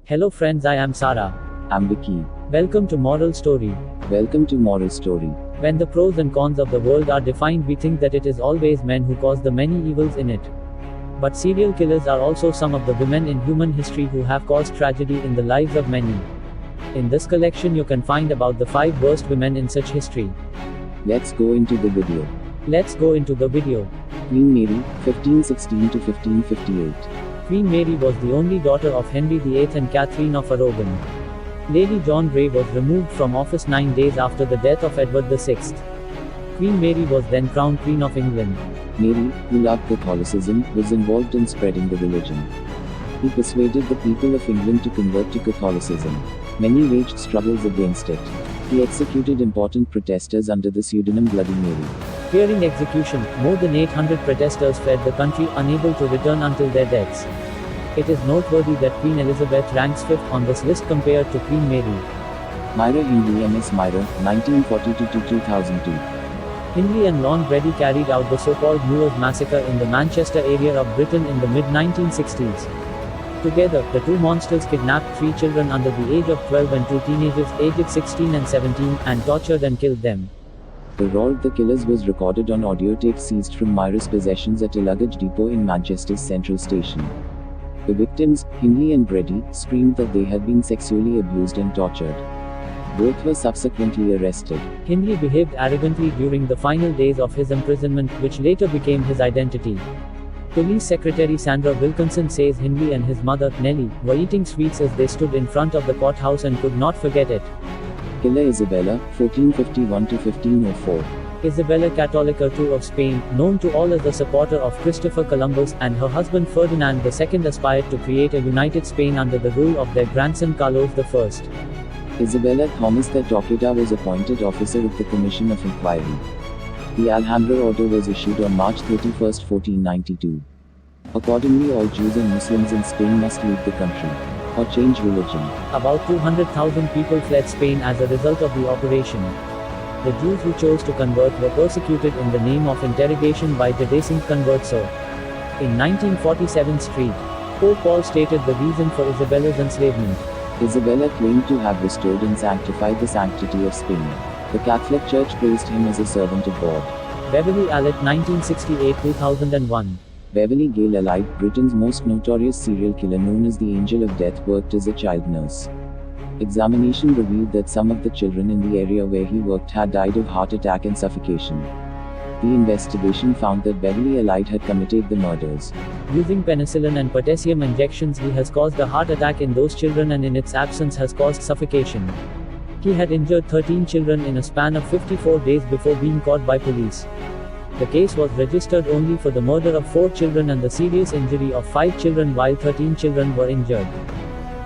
Hello friends, I am Sarah. I'm Vicky. Welcome to Moral Story. Welcome to Moral Story. When the pros and cons of the world are defined, we think that it is always men who cause the many evils in it. But serial killers are also some of the women in human history who have caused tragedy in the lives of many. In this collection you can find about the 5 worst women in such history. Let's go into the video. Let's go into the video. Queen Mary, 1516 to 1558. Queen Mary was the only daughter of Henry VIII and Catherine of Aragon. Lady John Grey was removed from office 9 days after the death of Edward VI. Queen Mary was then crowned Queen of England. Mary, who loved Catholicism, was involved in spreading the religion. He persuaded the people of England to convert to Catholicism. Many waged struggles against it. He executed important protesters under the pseudonym Bloody Mary. Fearing execution, more than 800 protesters fled the country, unable to return until their deaths. It is noteworthy that Queen Elizabeth ranks 5th on this list compared to Queen Mary. Myra Hindley Ms. Myra, 1942 to 2002. Hindley and Lon Brady carried out the so-called Moors massacre in the Manchester area of Britain in the mid-1960s. Together, the two monsters kidnapped 3 children under the age of 12 and 2 teenagers aged 16 and 17, and tortured and killed them. The roar of the killers was recorded on audio tape seized from Myra's possessions at a luggage depot in Manchester's Central Station. The victims, Hindley and Brady, screamed that they had been sexually abused and tortured. Both were subsequently arrested. Hindley behaved arrogantly during the final days of his imprisonment, which later became his identity. Police Secretary Sandra Wilkinson says Hindley and his mother, Nellie, were eating sweets as they stood in front of the courthouse and could not forget it. Killer Isabella, 1451 to 1504. Isabella Católica II of Spain, known to all as the supporter of Christopher Columbus, and her husband Ferdinand II aspired to create a united Spain under the rule of their grandson Carlos I. Isabella Thomas de Torqueda was appointed officer of the Commission of Inquiry. The Alhambra order was issued on March 31, 1492. Accordingly, all Jews and Muslims in Spain must leave the country, or change religion. About 200,000 people fled Spain as a result of the operation. The Jews who chose to convert were persecuted in the name of interrogation by Judaism converts. In 1947 Street, Pope Paul stated the reason for Isabella's enslavement. Isabella claimed to have restored and sanctified the sanctity of Spain. The Catholic Church praised him as a servant of God. Beverly Allitt, 1968-2001. Beverly Gale Allitt, Britain's most notorious serial killer known as the Angel of Death, worked as a child nurse. Examination revealed that some of the children in the area where he worked had died of heart attack and suffocation. The investigation found that Beverly Allitt had committed the murders. Using penicillin and potassium injections, he has caused a heart attack in those children and in its absence has caused suffocation. He had injured 13 children in a span of 54 days before being caught by police. The case was registered only for the murder of 4 children and the serious injury of 5 children while 13 children were injured.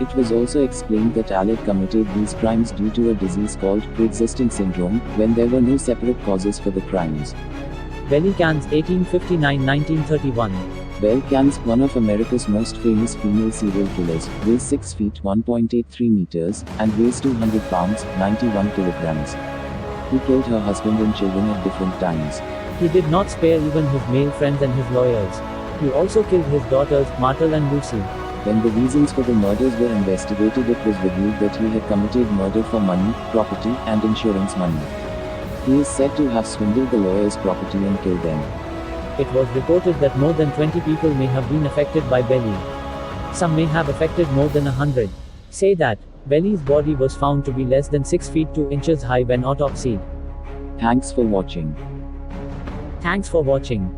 It was also explained that Allitt committed these crimes due to a disease called pre-existing syndrome, when there were no separate causes for the crimes. Belly Cans, 1859-1931. Belle Cans, one of America's most famous female serial killers, weighs 6 feet 1.83 meters, and weighs 200 pounds, 91 kilograms. He killed her husband and children at different times. He did not spare even his male friends and his lawyers. He also killed his daughters, Martel and Lucy. When the reasons for the murders were investigated, it was revealed that he had committed murder for money, property, and insurance money. He is said to have swindled the lawyers' property and killed them. It was reported that more than 20 people may have been affected by Belly. Some may have affected more than 100. Say that Belly's body was found to be less than 6 feet 2 inches high when autopsied. Thanks for watching. Thanks for watching.